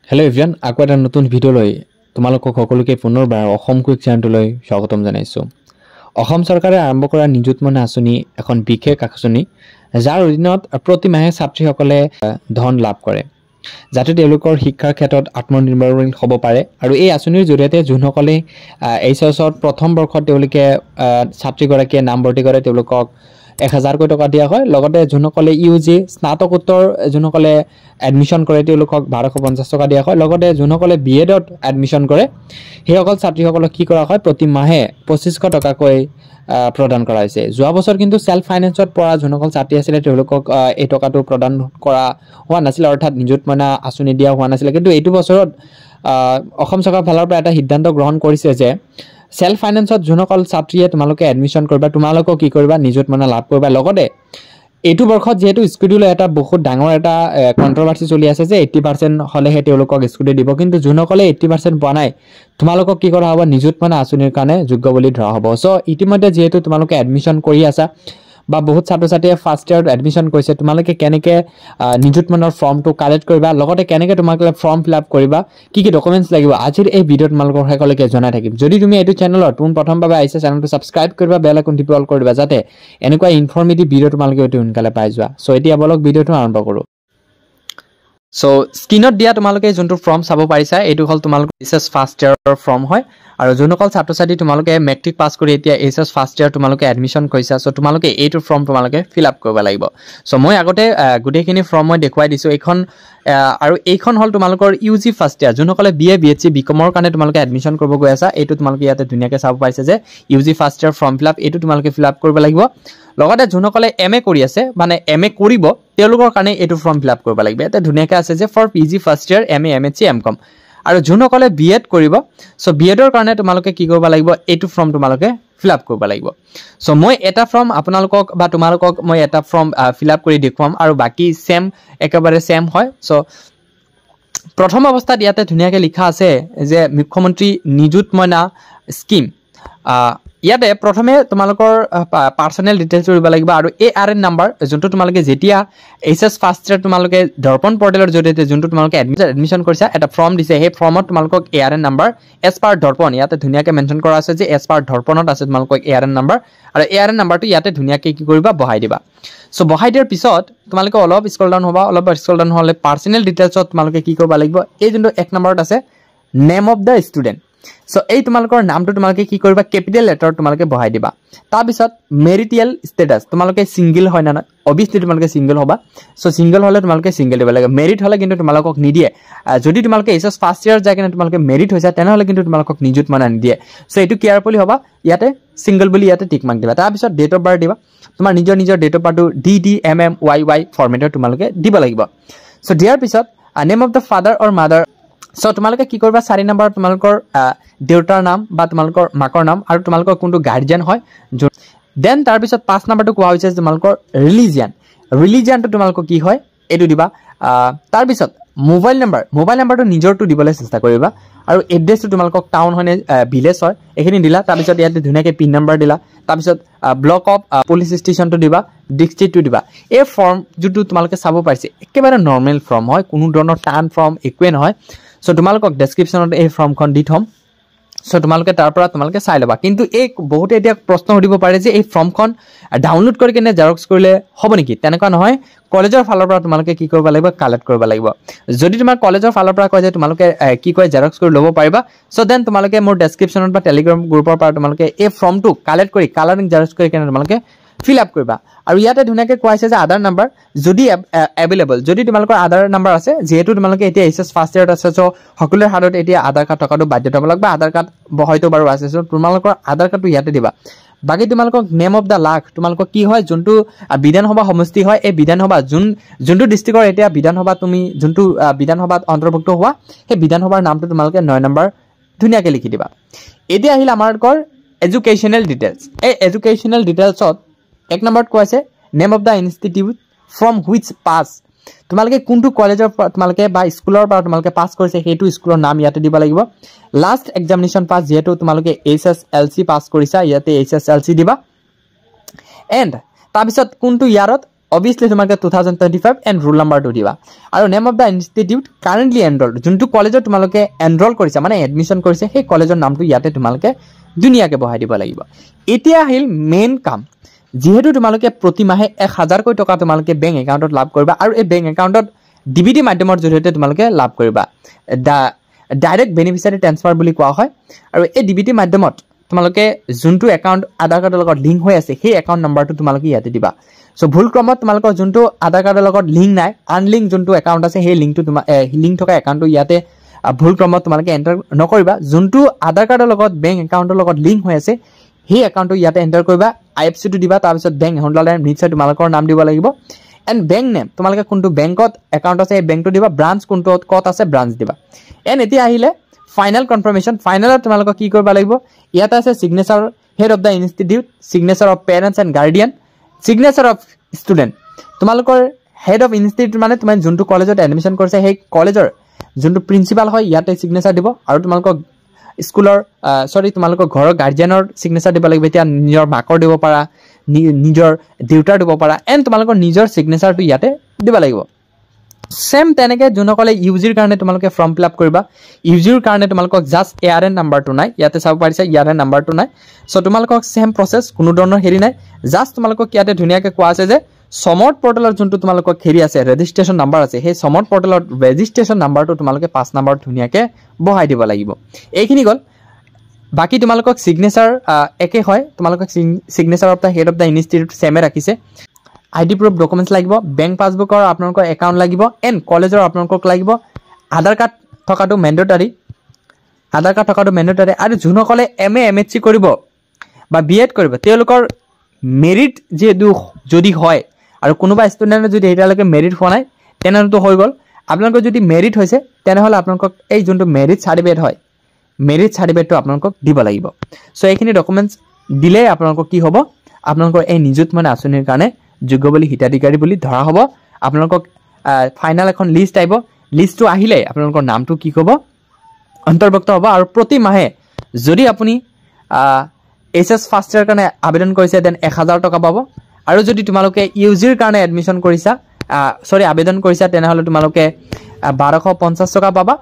Hello everyone আকৌ এটা নতুন ভিডিও লৈ তোমালোকক সকলোকে পুনৰবাৰ অসম কুইক চেনেললৈ স্বাগতম জনাইছো। অসম চৰকাৰে আৰম্ভ কৰা নিযুতমনা আঁচনি এখন বিশেষ আঁচনি যাৰ অধীনত প্ৰতি মাহে ছাত্ৰীসকলে ধন লাভ কৰে যাতে তেওঁলোকৰ শিক্ষাৰ ক্ষেত্ৰত আত্মনিৰ্ভৰশীল হ'ব পাৰে আৰু এই আঁচনিৰ জৰিয়তে যোনসকলে এইচএছৰ প্ৰথম বৰ্ষত তেওঁলোকে ছাত্ৰীগৰাকীয়ে নামভৰ্তি কৰে তেওঁলোকক 1000 কোটি টকা দিয়া হয় লগতে যোনসকলে ইউজি স্নাতকোত্তৰ যোনসকলে এডমিশন কৰে তেওঁলোকক 1250 টকা দিয়া হয় লগতে যোনসকলে বিএডত এডমিশন কৰে হেসকল ছাত্ৰীসকলক কি কৰা হয় প্ৰতি মাহে 2500 টকাকৈ প্ৰদান কৰা হৈছে। যোৱা বছৰ কিন্তু সেলফ ফাইনান্সত পৰা যোনসকল ছাত্ৰী আছিল তেওঁলোকক এই টকাটো প্ৰদান কৰা হোৱা নাছিল অৰ্থাৎ নিযুতমনা আঁচনি দিয়া হোৱা নাছিল কিন্তু এইটো বছৰত অসম চৰকাৰৰ ফালৰ পৰা এটা সিদ্ধান্ত গ্ৰহণ কৰিছে যে সেলফ ফাইনান্সত যোনসকল ছাত্ৰীয়ে তোমালোকে এডমিশন কৰিবা তোমালোকক কি কৰিবা নিযুতমনা লাভ কৰিবা লগতে এইটো বৰ্ষত যেহেতু স্কুডিউল এটা বহুত ডাঙৰ এটা কন্ট্ৰভাৰ্সি চলি আছে যে 80% হলেহে তেওঁলোকক স্কুডি দিব কিন্তু যোনসকলে 80% পোৱা নাই তোমালোকক কি কৰা হ'ব নিযুতমনা আঁচনিৰ কাৰণে যোগ্য বুলি ধৰা হ'ব। সো ইতিমধ্যে যেহেতু তোমালোকে এডমিশন কৰি আছা বা বহুত ছাত্ৰ-ছাত্ৰীয়ে ফাৰ্স্ট ইয়াৰত এডমিশন কৰিছে তোমালোকে কেনেকে নিযুতমনাৰ ফৰ্মটো কালেক্ট কৰিবা লগতে কেনেকে তোমালোকে ফৰ্ম ফিল আপ কৰিবা কি কি ডকুমেন্টছ লাগিব আজিৰ এই ভিডিঅ'ত তোমালোকক সকলোকে জনাই থাকিম। যদি তুমি এইটো চেনেলত প্ৰথমবাৰ আহিছা চেনেলটো সাবস্ক্ৰাইব কৰিবা বেল আইকন টিপি অল কৰিবা যাতে এনেকুৱা ইনফৰমেটিভ ভিডিঅ' তোমালোকে অতি সোনকালে পাই যোৱা। সো এতিয়া বলক ভিডিঅ'টো আৰম্ভ কৰো। সো স্ক্ৰিনত দিয়া তোমালোকে যোনটো ফৰ্ম চাব পাৰিছা এইটো হল তোমালোকৰ এছএছ ফাৰ্স্ট ইয়াৰৰ ফৰ্ম হয় আৰু যোনসকল ছাত্ৰ-ছাত্ৰী তোমালোকে মেট্ৰিক পাছ কৰি এতিয়া এছএছ ফাৰ্স্ট ইয়াৰ তোমালোকে এডমিশন কৰিছা সো তোমালোকে এইটো ফৰ্ম তোমালোকে ফিল আপ কৰিব লাগিব। সো মই আগতে গুটেখিনি ফৰ্ম মই দেখুৱাই দিছো এইখন আৰু এইখন হল তোমালোকৰ ইউজি ফাৰ্স্ট ইয়াৰ যোনসকলে বিএ বিএসসি বিকমৰ কাৰণে তোমালোকে এডমিশন কৰিব গৈ আছা এইটো তোমালোকে ইয়াতে ধুনিয়াকে চাব পাইছে যে ইউজি ফাৰ্স্ট ইয়াৰ ফৰ্ম ফিল আপ এইটো তোমালোকে ফিল আপ কৰিব লাগিব লগতে যোনসকলে এমএ কৰি আছে মানে এমএ কৰিব তেওঁলোকৰ কাৰণে এইটো ফৰ্ম ফিল আপ কৰিব লাগিব। এটা ধুনিয়াকে আছে যে for PG first year MA MSc MCom আৰু যোনসকলে বিএড কৰিব সো বিএডৰ কাৰণে তোমালোকে কি কৰিব লাগিব এইটো ফৰ্ম তোমালোকে ফিল আপ কৰিব লাগিব। সো মই এটা ফৰ্ম আপোনালোকক বা তোমালোকক মই এটা ফৰ্ম ফিল আপ কৰি দেখুৱাম আৰু বাকি সেম একেবাৰে সেম হয়। সো প্ৰথম অৱস্থাত ইয়াতে ধুনিয়াকে লিখা আছে যে মুখ্যমন্ত্ৰী নিযুতমনা স্কিম ইয়াতে প্ৰথমে তোমালোকৰ পাৰ্সোনেল ডিটেইলছ দিব লাগিব আৰু এআৰএন নাম্বাৰ যোনটো তোমালোকে যেতিয়া এছএছ ফাৰ্স্ট ইয়াৰ তোমালোকে দৰ্পণ পৰ্টেলৰ জৰিয়তে যোনটো তোমালোকে এডমিশন কৰিছা এটা ফৰ্ম দিছে সেই ফৰ্মত তোমালোকক এআৰএন নাম্বাৰ এছ পাৰ দৰ্পণ ইয়াতে ধুনিয়াকে মেনশন কৰা আছে যে এছ পাৰ দৰ্পণত আছে তোমালোকক এআৰএন নাম্বাৰ আৰু এআৰএন নাম্বাৰটো ইয়াতে ধুনিয়াকে কি কৰিবা বহাই দিবা। সো বহাই দিয়াৰ পিছত তোমালোকে অলপ স্ক্ৰল ডাউন হ'বা অলপ স্ক্ৰল ডাউন হ'লে পাৰ্সোনেল ডিটেইলছত তোমালোকে কি কৰিব লাগিব এই যোনটো এক নম্বৰত আছে name of da student so এই তোমালোকৰ নামটো তোমালোকে কি কৰিবা ক্যাপিটেল লেটাৰ তোমালোকে বহাই দিবা। তাৰ পিছত মেৰিটিয়েল ষ্টেটাস তোমালোকে সিঙ্গেল হয় না অবিয়াসলি তোমালোকে সিঙ্গেল হ'বা সো সিঙ্গেল হলে তোমালোকে সিঙ্গেল দিব লাগে মেৰিট হলে কিন্তু তোমালোকক নিদিয়ে যদি তোমালোকে এছএছ ফাৰ্স্ট ইয়াৰ যায় কিনে তোমালোকে মেৰিট হৈছে তেনেহলে কিন্তু তোমালোকক নিযুতমনা নিদিয়ে। সো এইটো কেয়াৰফুলি হ'বা ইয়াতে সিঙ্গেল বুলি ইয়াতে টিক মাৰ্ক দিবা তাৰ পিছত ডেট অফ বাৰ্থ দিবা তোমাৰ নিজৰ ডেট অফ বাৰ্থটো DDMMYY ফৰমেটত তোমালোকে দিব লাগিব। সো দিয়াৰ পিছত name of the father or mother so তোমালোকে কি কৰিবা 4 নম্বৰ তোমালোকৰ দেউতাৰ নাম বা তোমালোকৰ মাকৰ নাম আৰু তোমালোকৰ কোনটো গাৰ্ডিয়ান হয় দেন তাৰ পিছত 5 নম্বৰটো কোৱা হৈছে তোমালোকৰ ৰিলিজিয়নটো তোমালোকৰ কি হয় এটো দিবা তাৰ পিছত মোবাইল নাম্বাৰটো নিজৰটো দিবলৈ চেষ্টা কৰিবা আৰু এড্ৰেছটো তোমালোকক টাউন হয় নে ভিলেজ হয় এখিনি দিলা তাৰ পিছত ইয়াতে ধুনিয়াকে পিন নম্বৰ দিলা তাৰ পিছত ব্লক অফ পুলিশ ষ্টেচনটো দিবা ডিস্ট্ৰিক্টটো দিবা। এই ফৰ্ম যেটো তোমালোকে চাব পাইছে একেবাৰে নৰমাল ফৰ্ম হয় কোনো ধৰণৰ টান ফৰ্ম একোৱে নহয়। সো তোমালোকক ডেসক্ৰিপশনত এই ফৰ্মখন দি থম সো তোমালোকে তাৰ পৰা তোমালোকে চাই লবা কিন্তু এই বহুত এতিয়া প্ৰশ্ন উঠিব পাৰে যে এই ফৰ্মখন ডাউনলোড কৰি কিনে জেৰক্স কৰিলে হ'ব নেকি তেনেকুৱা নহয় কলেজৰ ফালৰ পৰা তোমালোকে কি কৰিব লাগিব কালেক্ট কৰিব লাগিব। যদি তোমাৰ কলেজৰ ফালৰ পৰা কয় যে তোমালোকে কি কয় জেৰক্স কৰি ল'ব পাৰিবা সো দেন তোমালোকে মোৰ ডেসক্ৰিপশনত বা টেলিগ্ৰাম গ্ৰুপৰ পৰা তোমালোকে এই ফৰ্মটো কালেক্ট কৰি কালাৰিং জেৰক্স কৰি কিনে তোমালোকে ফিল আপ কৰিবা আৰু ইয়াতে ধুনিয়াকে কোৱাইছে যে আধাৰ নাম্বাৰ যদি এভেইলেবল যদি তোমালোকৰ আধাৰ নাম্বাৰ আছে যেহেতু তোমালোকে এতিয়া এছএছ ফাৰ্স্ট ইয়াৰত আছে সো সকলোৰে হাতত এতিয়া আধাৰ কাৰ্ড থকাটো বাধ্যতামূলক বা আধাৰ কাৰ্ড হয়তো বাৰু আছে সো তোমালোকৰ আধাৰ কাৰ্ডটো ইয়াতে দিবা। বাকি তোমালোকক নেম অফ দা লাখ তোমালোকক কি হয় যোনটো বিধানসভা সমষ্টি হয় এই বিধানসভা যোনটো ডিস্ট্ৰিক্টৰ এতিয়া বিধানসভা তুমি যোনটো বিধানসভাত অন্তৰ্ভুক্ত হোৱা সেই বিধানসভাৰ নামটো তোমালোকে 9 নম্বৰ ধুনিয়াকে লিখি দিবা। এতিয়া আহিল আমাৰ এডুকেশনাল ডিটেইলছ এই এডুকেশনাল ডিটেইলছত এক নম্বৰত কৈছে name of da institute from which pass তোমালোকে কোনটো কলেজৰ তোমালোকে বা স্কুলৰ পৰা তোমালোকে পাস কৰিছে সেইটো স্কুলৰ নাম ইয়াতে দিব লাগিব। লাষ্ট এক্সামিনেশন পাস যেহেতু তোমালোকে HSLC পাস কৰিছা ইয়াতে HSLC দিবা এন্ড তাৰ পিছত কোনটো ইয়াৰত অবভিয়াছলি তোমালোকে 2025 এণ্ড ৰোল নাম্বাৰটো দিবা আৰু name of the institute currently enrolled যোনটো কলেজত তোমালোকে এনৰল কৰিছা মানে এডমিশ্যন কৰিছে সেই কলেজৰ নামটো ইয়াতে তোমালোকে ধুনীয়াকৈ বহাই দিব লাগিব এতিয়া আহিল মেইন কাম যেহেতু তোমালোকে প্ৰতি মাহে 1000 কৈ টকা তোমালোকে বেংক একাউণ্টত লাভ কৰিবা আৰু এই বেংক একাউণ্টত ডিবিটি মাধ্যমৰ জৰিয়তে তোমালোকে লাভ কৰিবা ডাইৰেক্ট বেনিফিচিয়াৰী ট্ৰান্সফাৰ বুলি কোৱা হয় আৰু এই ডিবিটি মাধ্যমত তোমালোকে যোনটো একাউণ্ট আধাৰ কাৰ্ডৰ লগত লিংক হৈ আছে সেই একাউণ্ট নাম্বাৰটো তোমালোকে ইয়াতে দিবা সো ভুল ক্ৰমত তোমালোকৰ যোনটো আধাৰ কাৰ্ডৰ লগত লিংক নাই আনলিংক যোনটো একাউণ্ট আছে সেই লিংকটো লিংক থকা একাউণ্টটো ইয়াতে ভুল ক্ৰমত তোমালোকে এণ্টাৰ নকৰিবা যোনটো আধাৰ কাৰ্ডৰ লগত বেংক একাউণ্টৰ লগত লিংক হৈ আছে সেই একাউণ্টটো ইয়াতে এণ্টাৰ কৰিবা আইএফচিটো দিবা তাৰপিছত বেংক হোল্ডাৰ নিশ্চয় তোমালোকৰ নাম দিব লাগিব এণ্ড বেংক নেম তোমালোকে কোনটো বেংকত একাউণ্ট আছে সেই বেংকটো দিবা ব্ৰাঞ্চ কোনটো ক'ত আছে ব্ৰাঞ্চ দিবা এণ্ড এতিয়া আহিলে ফাইনেল কনফাৰ্মেশ্যন ফাইনেলত তোমালোকক কি কৰিব লাগিব ইয়াতে আছে signature head of the institute signature of parents and Guardian signature of student তোমালোকৰ হেড অফ ইনষ্টিটিউট মানে তুমি যোনটো কলেজত এডমিশ্যন কৰিছে সেই কলেজৰ যোনটো প্ৰিন্সিপাল হয় ইয়াতে সিগনেচাৰ দিব আৰু তোমালোকক স্কুলৰ তোমালোকৰ ঘৰৰ গাৰ্ডিয়ানৰ সিগনেচাৰ দিব লাগিব এতিয়া নিজৰ মাকৰ দিব পাৰা নিজৰ দেউতাৰ দিব পাৰা এণ্ড তোমালোকৰ নিজৰ সিগনেচাৰটো ইয়াতে দিব লাগিব সেম তেনেকৈ যোনসকলে ইউজিৰ কাৰণে তোমালোকে ফৰ্ম ফিল আপ কৰিবা ইউজিৰ কাৰণে তোমালোকক জাষ্ট এআৰএন নাম্বাৰটো নাই ইয়াতে চাব পাৰিছা এআৰএন নাম্বাৰটো নাই সো তোমালোকক সেম প্ৰচেছ কোনো ধৰণৰ হেৰি নাই জাষ্ট তোমালোকক ইয়াতে ধুনীয়াকৈ কোৱা আছে যে সমৰ্থ পৰ্টেলত যোনটো তোমালোকক হেৰি আছে ৰেজিষ্ট্ৰেশ্যন নাম্বাৰ আছে সেই সমৰ্থ পৰ্টেলত ৰেজিষ্ট্ৰেশ্যন নাম্বাৰটো তোমালোকে 5 নম্বৰ ধুনীয়াকৈ বহাই দিব লাগিব এইখিনি গ'ল বাকি তোমালোকক সিগনেচাৰ একে হয় তোমালোকক signature of the head of the institute সেমে ৰাখিছে আইডি প্ৰুফ ডকুমেণ্টছ লাগিব বেংক পাছবুকৰ আপোনালোকৰ একাউণ্ট লাগিব এণ্ড কলেজৰ আপোনালোকক লাগিব আধাৰ কাৰ্ড থকাটো মেণ্ডেটৰী আৰু যোনসকলে MA MHC কৰিব বা BEd কৰিব তেওঁলোকৰ মেৰিট যদি হয় আৰু কোনোবা ষ্টুডেণ্টৰ যদি এতিয়ালৈকে মেৰিট হোৱা নাই তেনেহ'লেতো হৈ গ'ল আপোনালোকৰ যদি মেৰিট হৈছে তেনেহ'লে আপোনালোকক এই যোনটো মেৰিট চাৰ্টিফিকেট হয় মেৰিট চাৰ্টিফিকেটটো আপোনালোকক দিব লাগিব সো এইখিনি ডকুমেণ্টছ দিলে আপোনালোকক কি হ'ব আপোনালোকৰ এই নিযুত মইনা আঁচনিৰ কাৰণে যোগ্য বুলি হিতাধিকাৰী বুলি ধৰা হ'ব আপোনালোকক ফাইনেল এখন লিষ্ট আহিব লিষ্টটো আহিলে আপোনালোকৰ নামটো কি হ'ব অন্তৰ্ভুক্ত হ'ব আৰু প্ৰতি মাহে যদি আপুনি HS ফাৰ্ষ্ট ইয়াৰ কাৰণে আবেদন কৰিছে দেন 1000 টকা পাব আৰু যদি তোমালোকে ইউজিৰ কাৰণে এডমিশ্যন কৰিছা আবেদন কৰিছা তেনেহ'লে তোমালোকে 1250 টকা পাবা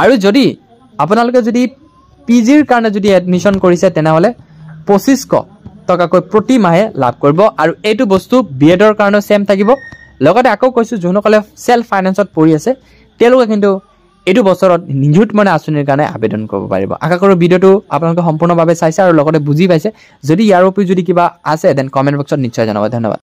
আৰু যদি আপোনালোকে যদি পিজিৰ কাৰণে যদি এডমিশ্যন কৰিছে তেনেহ'লে 2500 টকাকৈ প্ৰতি মাহে লাভ কৰিব আৰু এইটো বস্তু বিএডৰ কাৰণে সেম থাকিব লগতে আকৌ কৈছো যোনসকলে সেলফ ফাইনেন্সত পঢ়ি আছে তেওঁলোকে কিন্তু এইটো বছৰত নিযুত মইনা আঁচনিৰ কাৰণে আবেদন কৰিব পাৰিব আশা কৰোঁ ভিডিঅ'টো আপোনালোকে সম্পূৰ্ণভাৱে চাইছে আৰু লগতে বুজি পাইছে যদি ইয়াৰ উপৰি যদি কিবা আছে দেন কমেণ্ট বক্সত নিশ্চয় জনাব ধন্যবাদ